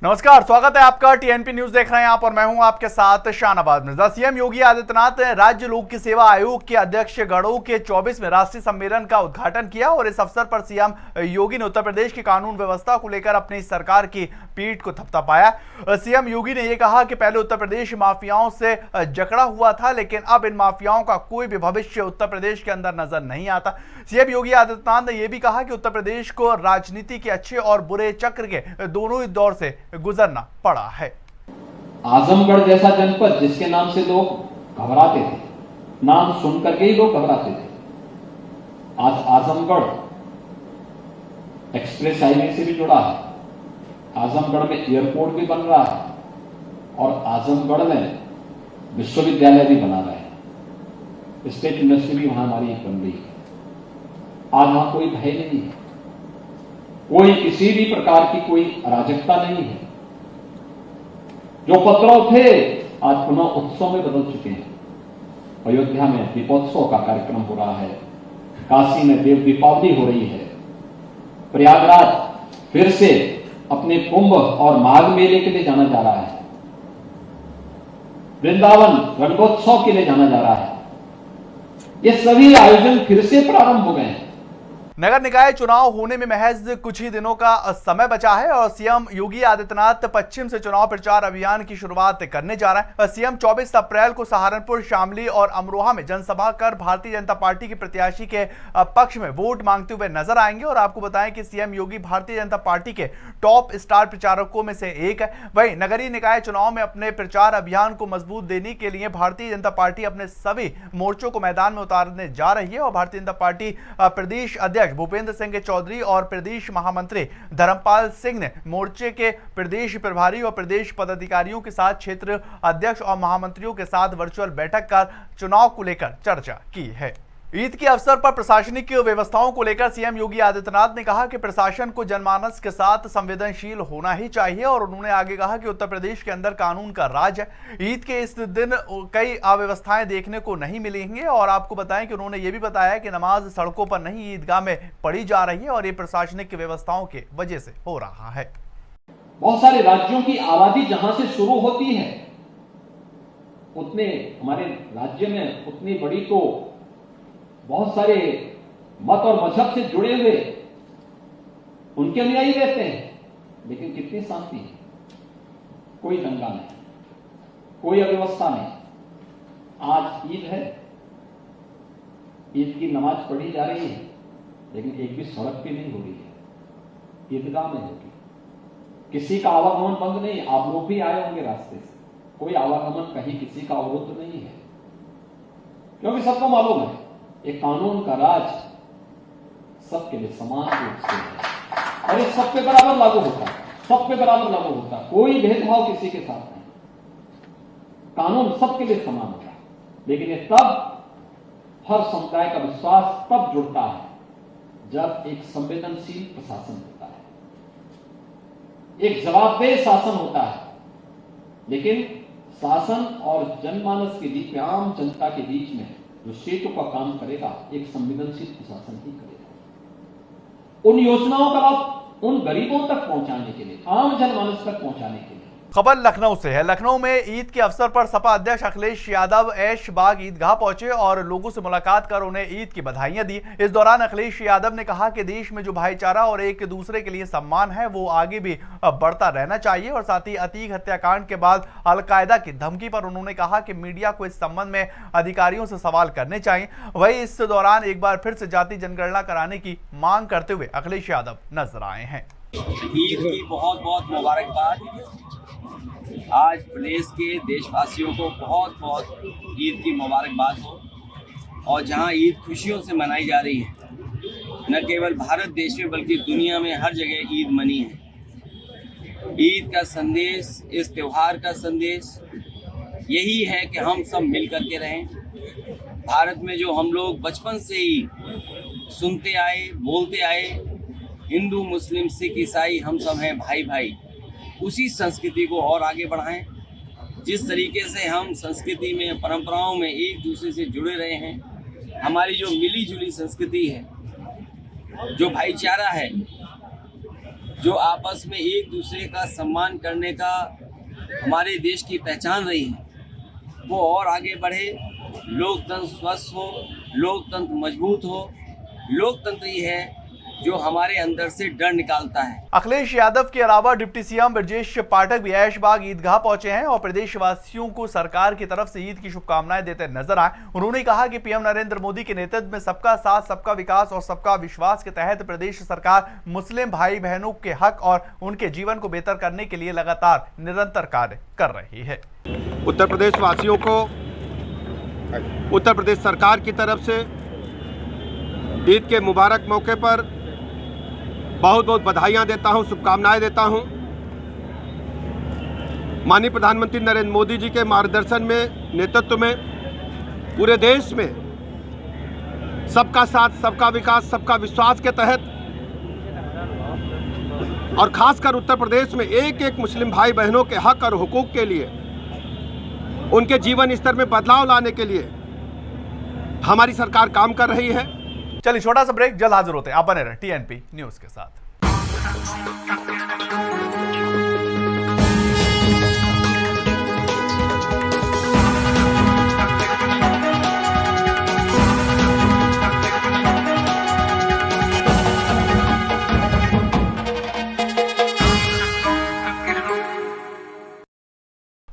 नमस्कार, स्वागत है आपका। टीएनपी न्यूज देख रहे हैं आप और मैं हूं आपके साथ शाहनवाज मिर्जा। सीएम योगी आदित्यनाथ ने राज्य लोक सेवा आयोग के अध्यक्ष गणों के 24वें राष्ट्रीय सम्मेलन का उद्घाटन किया और इस अवसर पर सीएम योगी ने उत्तर प्रदेश की कानून व्यवस्था को लेकर अपनी सरकार की पीठ को थपथपाया। सीएम योगी ने यह कहा कि पहले उत्तर प्रदेश माफियाओं से जकड़ा हुआ था, लेकिन अब इन माफियाओं का कोई भी भविष्य उत्तर प्रदेश के अंदर नजर नहीं आता। सीएम योगी आदित्यनाथ ने यह भी कहा कि उत्तर प्रदेश को राजनीति के अच्छे और बुरे चक्र के दोनों ही दौर से गुजरना पड़ा है। आजमगढ़ जैसा जनपद जिसके नाम से लोग घबराते थे, नाम सुनकर के ही लोग घबराते थे, आज आजमगढ़ एक्सप्रेस हाईवे से भी जुड़ा है, आजमगढ़ में एयरपोर्ट भी बन रहा है और आजमगढ़ में विश्वविद्यालय भी बना रहे हैं, स्टेट यूनिवर्सिटी भी वहां हमारी एक बन रही है। आज वहां कोई भय नहीं है, कोई किसी भी प्रकार की कोई अराजकता नहीं है। जो उपद्रव थे आज पुनः उत्सव में बदल चुके हैं। अयोध्या में दीपोत्सव का कार्यक्रम हो रहा है, काशी में देव दीपावली हो रही है, प्रयागराज फिर से अपने कुंभ और माघ मेले के लिए जाना जा रहा है, वृंदावन रंगोत्सव के लिए जाना जा रहा है। ये सभी आयोजन फिर से प्रारंभ हो गए हैं। नगर निकाय चुनाव होने में महज कुछ ही दिनों का समय बचा है और सीएम योगी आदित्यनाथ पश्चिम से चुनाव प्रचार अभियान की शुरुआत करने जा रहे हैं। सीएम 24 अप्रैल को सहारनपुर, शामली और अमरोहा में जनसभा कर भारतीय जनता पार्टी के प्रत्याशी के पक्ष में वोट मांगते हुए नजर आएंगे। और आपको बताएं कि सीएम योगी भारतीय जनता पार्टी के टॉप स्टार प्रचारकों में से एक है। वहीं नगरीय निकाय चुनाव में अपने प्रचार अभियान को मजबूत देने के लिए भारतीय जनता पार्टी अपने सभी मोर्चों को मैदान में उतारने जा रही है और भारतीय जनता पार्टी प्रदेश अध्यक्ष भूपेंद्र सिंह चौधरी और प्रदेश महामंत्री धर्मपाल सिंह ने मोर्चे के प्रदेश प्रभारी और प्रदेश पदाधिकारियों के साथ क्षेत्र अध्यक्ष और महामंत्रियों के साथ वर्चुअल बैठक कर चुनाव को लेकर चर्चा की है। ईद के अवसर पर प्रशासनिक व्यवस्थाओं को लेकर सीएम योगी आदित्यनाथ ने कहा कि प्रशासन को जनमानस के साथ संवेदनशील होना ही चाहिए और उन्होंने आगे कहा कि उत्तर प्रदेश के अंदर कानून का राज है। ईद के इस दिन कई अव्यवस्थाएं देखने को नहीं मिलेंगी और आपको बताएं कि उन्होंने ये भी बताया कि नमाज सड़कों पर नहीं ईदगाह में पढ़ी जा रही है और ये प्रशासनिक व्यवस्थाओं के वजह से हो रहा है। बहुत सारे राज्यों की आबादी जहां से शुरू होती है उतने हमारे राज्य में उतनी बड़ी तो बहुत सारे मत और मजहब से जुड़े हुए उनके अनुयायी रहते हैं, लेकिन कितनी शांति है, कोई दंगा नहीं, कोई अव्यवस्था नहीं। आज ईद है, ईद की नमाज पढ़ी जा रही है, लेकिन एक भी सड़क पे नहीं हो रही है, ईदगाह में होगी। किसी का आवागमन बंद नहीं, आप लोग भी आए होंगे रास्ते से, कोई आवागमन कहीं किसी का अवरुद्ध नहीं है, क्योंकि सबको मालूम है एक कानून का राज सबके लिए समान रूप से है और ये सब पे बराबर लागू होता है, सब पे बराबर लागू होता है, कोई भेदभाव किसी के साथ नहीं, कानून सबके लिए समान होता है। लेकिन ये तब हर समुदाय का विश्वास तब जुड़ता है जब एक संवेदनशील प्रशासन होता है, एक जवाबदेह शासन होता है। लेकिन शासन और जनमानस के बीच में, आम जनता के बीच में जो सेतु का काम करेगा एक संवेदनशील प्रशासन ही करेगा। उन योजनाओं का लाभ उन गरीबों तक पहुंचाने के लिए, आम जनमानस तक पहुंचाने के लिए। खबर लखनऊ से है। लखनऊ में ईद के अवसर पर सपा अध्यक्ष अखिलेश यादव ऐश बाग ईदगाह पहुंचे और लोगों से मुलाकात कर उन्हें ईद की बधाइयां दी। इस दौरान अखिलेश यादव ने कहा कि देश में जो भाईचारा और एक दूसरे के लिए सम्मान है वो आगे भी बढ़ता रहना चाहिए और साथ ही अतीक हत्याकांड के बाद अलकायदा की धमकी पर उन्होंने कहा कि मीडिया को इस संबंध में अधिकारियों से सवाल करने चाहिए। वहीं इस दौरान एक बार फिर से जाति जनगणना कराने की मांग करते हुए अखिलेश यादव नजर आए हैं। ईद की बहुत बहुत मुबारकबाद। आज प्रदेश के देशवासियों को बहुत बहुत ईद की मुबारकबाद हो और जहां ईद खुशियों से मनाई जा रही है, न केवल भारत देश में बल्कि दुनिया में हर जगह ईद मनी है। ईद का संदेश, इस त्यौहार का संदेश यही है कि हम सब मिल कर के रहें। भारत में जो हम लोग बचपन से ही सुनते आए, बोलते आए, हिंदू मुस्लिम सिख ईसाई हम सब हैं भाई भाई, उसी संस्कृति को और आगे बढ़ाएं। जिस तरीके से हम संस्कृति में, परंपराओं में एक दूसरे से जुड़े रहे हैं, हमारी जो मिली जुली संस्कृति है, जो भाईचारा है, जो आपस में एक दूसरे का सम्मान करने का हमारे देश की पहचान रही है, वो और आगे बढ़े, लोकतंत्र स्वस्थ हो, लोकतंत्र मजबूत हो। लोकतंत्र ही है जो हमारे अंदर से डर निकालता है। अखिलेश यादव के अलावा डिप्टी सीएम ब्रजेश पाठक भी ऐशबाग ईदगाह पहुंचे हैं और प्रदेशवासियों को सरकार की तरफ से ईद की शुभकामनाएं देते नजर आए। उन्होंने कहा कि पीएम नरेंद्र मोदी के नेतृत्व में सबका साथ, सबका विकास और सबका विश्वास के तहत प्रदेश सरकार मुस्लिम भाई बहनों के हक और उनके जीवन को बेहतर करने के लिए लगातार निरंतर कार्य कर रही है। उत्तर प्रदेश वासियों को उत्तर प्रदेश सरकार की तरफ से ईद के मुबारक मौके पर बहुत बहुत बधाइयां देता हूं, शुभकामनाएं देता हूं। माननीय प्रधानमंत्री नरेंद्र मोदी जी के मार्गदर्शन में, नेतृत्व में पूरे देश में सबका साथ, सबका विकास, सबका विश्वास के तहत और खासकर उत्तर प्रदेश में एक एक मुस्लिम भाई बहनों के हक और हुकूक के लिए, उनके जीवन स्तर में बदलाव लाने के लिए हमारी सरकार काम कर रही है। चलिए छोटा सा ब्रेक, जल्द हाजिर होते हैं। आप बने रहे टीएनपी न्यूज के साथ।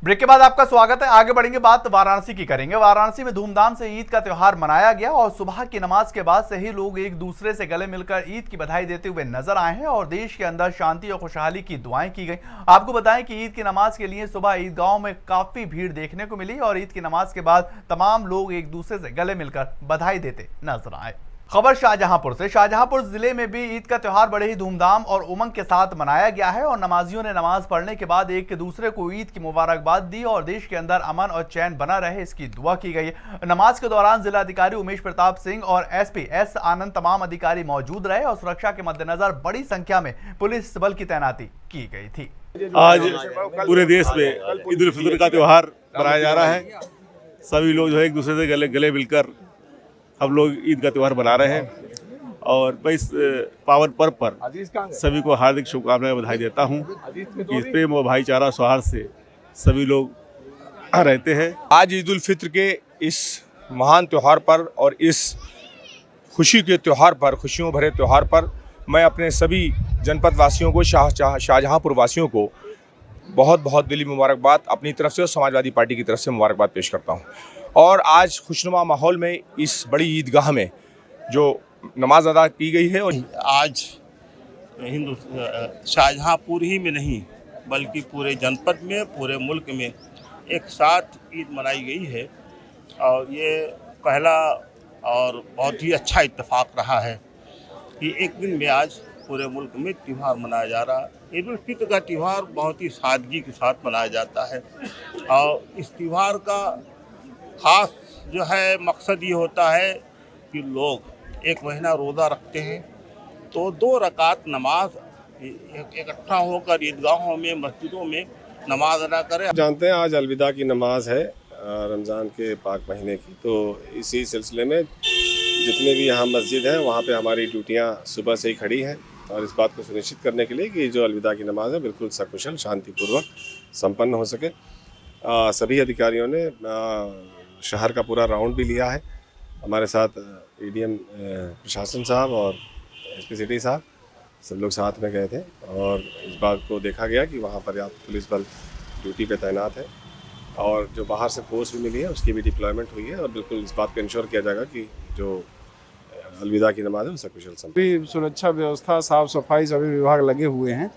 ब्रेक के बाद आपका स्वागत है। आगे बढ़ेंगे, बात वाराणसी की करेंगे। वाराणसी में धूमधाम से ईद का त्योहार मनाया गया और सुबह की नमाज के बाद से ही लोग एक दूसरे से गले मिलकर ईद की बधाई देते हुए नजर आए हैं और देश के अंदर शांति और खुशहाली की दुआएं की गई। आपको बताएं कि ईद की नमाज के लिए सुबह ईदगाहों में काफी भीड़ देखने को मिली और ईद की नमाज के बाद तमाम लोग एक दूसरे से गले मिलकर बधाई देते नजर आए। खबर शाहजहांपुर से। शाहजहांपुर जिले में भी ईद का त्योहार बड़े ही धूमधाम और उमंग के साथ मनाया गया है और नमाजियों ने नमाज पढ़ने के बाद एक दूसरे को ईद की मुबारकबाद दी और देश के अंदर अमन और चैन बना रहे, इसकी दुआ की गई। नमाज के दौरान जिलाधिकारी उमेश प्रताप सिंह और एसपी एस आनंद तमाम अधिकारी मौजूद रहे और सुरक्षा के मद्देनजर बड़ी संख्या में पुलिस बल की तैनाती की गई थी। आज पूरे देश में ईद उल फितर का त्योहार मनाया जा रहा है। सभी लोग जो है एक दूसरे से गले मिलकर हम लोग ईद का त्यौहार मना रहे हैं और मैं इस पावन पर्व पर सभी को हार्दिक शुभकामनाएं, बधाई देता हूं। इस प्रेम और भाईचारा सौहार्द से सभी लोग रहते हैं। आज ईद उल फित्र के इस महान त्यौहार पर और इस खुशी के त्यौहार पर, खुशियों भरे त्यौहार पर मैं अपने सभी जनपद वासियों को, शाहजहांपुर वासियों को बहुत बहुत दिली मुबारकबाद अपनी तरफ से और समाजवादी पार्टी की तरफ से मुबारकबाद पेश करता हूँ। और आज खुशनुमा माहौल में इस बड़ी ईदगाह में जो नमाज अदा की गई है, और आज शाहजहांपुर ही में नहीं बल्कि पूरे जनपद में, पूरे मुल्क में एक साथ ईद मनाई गई है और ये पहला और बहुत ही अच्छा इत्तेफाक रहा है कि एक दिन में आज पूरे मुल्क में त्यौहार मनाया जा रहा है। ईद उल फित्र का त्यौहार बहुत ही सादगी के साथ मनाया जाता है और इस त्यौहार का ख़ास जो है मकसद ये होता है कि लोग एक महीना रोज़ा रखते हैं तो 2 रकात नमाज इकट्ठा होकर ईदगाहों में, मस्जिदों में नमाज अदा करें। जानते हैं आज अलविदा की नमाज है रमज़ान के पाक महीने की, तो इसी सिलसिले में जितने भी यहाँ मस्जिद हैं वहाँ पे हमारी ड्यूटियाँ सुबह से ही खड़ी हैं और इस बात को सुनिश्चित करने के लिए कि जो अलविदा की नमाज है बिल्कुल सकुशल शांतिपूर्वक संपन्न हो सके। सभी अधिकारियों ने शहर का पूरा राउंड भी लिया है। हमारे साथ एडीएम प्रशासन साहब और एसपी सिटी साहब सब लोग साथ में गए थे और इस बात को देखा गया कि वहाँ पर्याप्त पुलिस बल ड्यूटी पे तैनात है और जो बाहर से फोर्स भी मिली है उसकी भी डिप्लॉयमेंट हुई है और बिल्कुल इस बात को इंश्योर किया जाएगा कि जो अलविदा की नमाज है वो सकुशल संपन्न। सुरक्षा व्यवस्था, साफ सफाई सभी विभाग लगे हुए हैं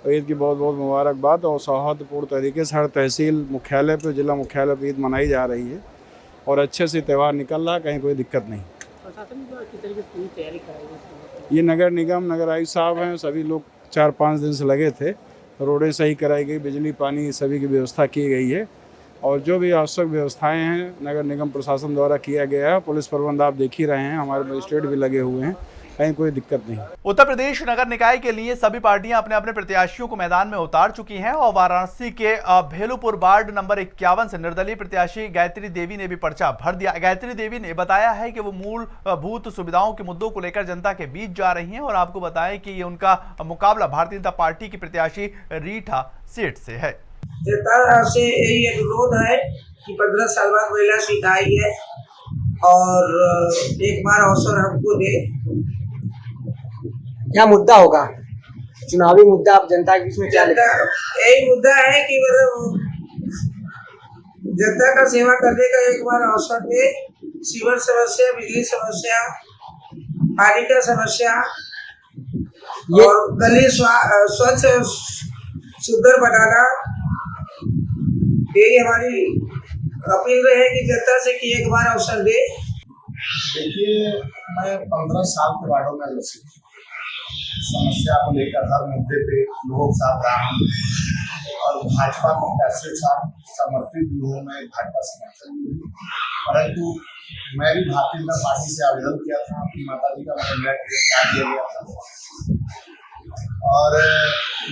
और ईद की बहुत बहुत मुबारकबाद और सौहार्दपूर्ण तरीके से हर तहसील मुख्यालय पर, जिला मुख्यालय पर ईद मनाई जा रही है और अच्छे से त्यौहार निकल रहा है, कहीं कोई दिक्कत नहीं। ये नगर निगम, नगर आयुक्त साहब हैं, सभी लोग 4-5 दिन से लगे थे। रोडें सही कराई गई, बिजली पानी सभी की व्यवस्था की गई है और जो भी आवश्यक व्यवस्थाएं हैं नगर निगम प्रशासन द्वारा किया गया है। पुलिस प्रबंध आप देख ही रहे हैं, हमारे मजिस्ट्रेट भी लगे हुए हैं कहीं कोई दिक्कत नहीं। उत्तर प्रदेश नगर निकाय के लिए सभी पार्टियां अपने अपने प्रत्याशियों को मैदान में उतार चुकी हैं और वाराणसी के भेलूपुर वार्ड नंबर 51 से निर्दलीय प्रत्याशी गायत्री देवी ने भी पर्चा भर दिया। गायत्री देवी ने बताया है कि वो मूलभूत सुविधाओं के मुद्दों को लेकर जनता के बीच जा रही हैं और आपको बताएं कि ये उनका मुकाबला भारतीय जनता पार्टी की प्रत्याशी रीठा सेठ से है। जनता से यही अनुरोध है कि 15 साल बाद महिला सीट आई है और एक बार अवसर हमको दे। क्या मुद्दा होगा, चुनावी मुद्दा आप जनता के बीच में क्या यही मुद्दा है कि मतलब जनता का सेवा करने का एक बार अवसर दे। सीवर समस्या, बिजली समस्या, पानी का समस्या और गली स्वच्छ सुंदर बनाना, यही हमारी अपील रहेगी जनता से कि एक बार अवसर दे। देखिए, मैं 15 साल के वार्डों में समस्या को लेकर हर मुद्दे पे लोग साथ रहा हूँ और भाजपा को कैसे समर्पित भी हूँ, मैं भाजपा समर्थक भी हूँ। परंतु मैं भी भारतीय जनता पार्टी से आवेदन किया था, अपनी माता जी का मेरा टिकट काट दिया गया था और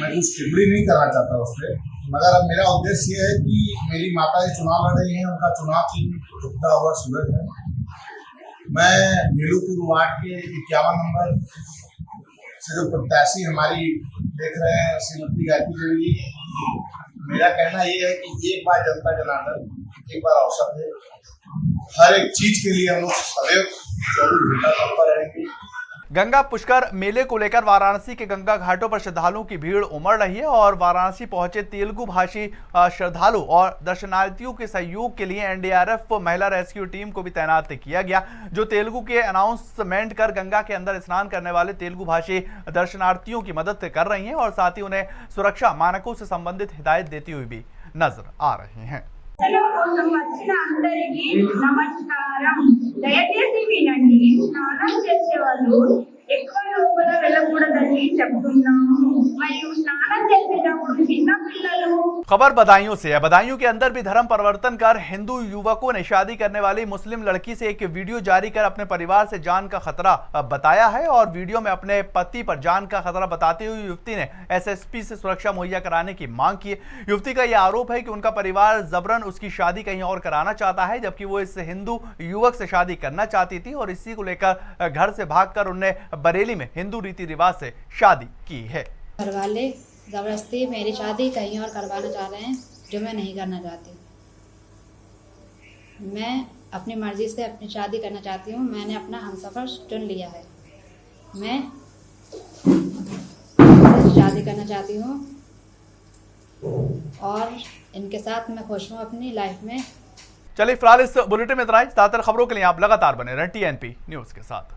मैं कुछ टिप्पणी नहीं करना चाहता उस पर, मगर अब मेरा उद्देश्य ये है कि मेरी माता जी चुनाव लड़ रही हैं, उनका चुनाव चिन्ह डूबता हुआ सूरज है। मैं भेलूपुर वार्ड के 51 नंबर से जो प्रत्याशी हमारी देख रहे हैं श्रीमती गायत्री देवी, मेरा कहना ये है कि एक बार जनता जनार्दन एक बार अवसर दे। हर एक चीज के लिए हम लोग सदैव 24 घंटा तत्पर रहेंगे। गंगा पुष्कर मेले को लेकर वाराणसी के गंगा घाटों पर श्रद्धालुओं की भीड़ उमड़ रही है और वाराणसी पहुंचे तेलुगु भाषी श्रद्धालु और दर्शनार्थियों के सहयोग के लिए एनडीआरएफ महिला रेस्क्यू टीम को भी तैनात किया गया, जो तेलुगु के अनाउंसमेंट कर गंगा के अंदर स्नान करने वाले तेलुगु भाषी दर्शनार्थियों की मदद कर रही हैं और साथ ही उन्हें सुरक्षा मानकों से संबंधित हिदायत देती हुई भी नजर आ रही हैं। వచ్చిన అందరికీ నమస్కారం। దయచేసి వినండి, స్నానం చేసేవాళ్ళు ఎక్కువ లోపల వెళ్ళకూడదని చెప్తున్నాము మరియు స్నానం చేసేటప్పుడు చిన్న పిల్లలు। खबर बदायूं से है। बदायूं के अंदर भी धर्म परिवर्तन कर हिंदू युवकों ने शादी करने वाली मुस्लिम लड़की से एक वीडियो जारी कर अपने परिवार से जान का खतरा बताया है और वीडियो में अपने पति पर जान का खतरा बताते हुए युवती ने एसएसपी से सुरक्षा मुहैया कराने की मांग की है। युवती का यह आरोप है कि उनका परिवार जबरन उसकी शादी कहीं और कराना चाहता है, जबकि वो इस हिंदू युवक से शादी करना चाहती थी और इसी को लेकर घर से भागकर उन्होंने बरेली में हिंदू रीति रिवाज से शादी की है। घर वाले जबरदस्ती मेरी शादी कहीं और करवाना चाह रहे हैं, जो मैं नहीं करना चाहती। मैं अपनी मर्जी से अपनी शादी करना चाहती हूँ। मैंने अपना हमसफर चुन लिया है। मैं शादी करना चाहती हूँ और इनके साथ मैं खुश हूँ अपनी लाइफ में। चलिए फिलहाल इस बुलेटिन में इतना ही। ज्यादातर खबरों के लिए आप लगातार बने रहें टीएनपी न्यूज के साथ।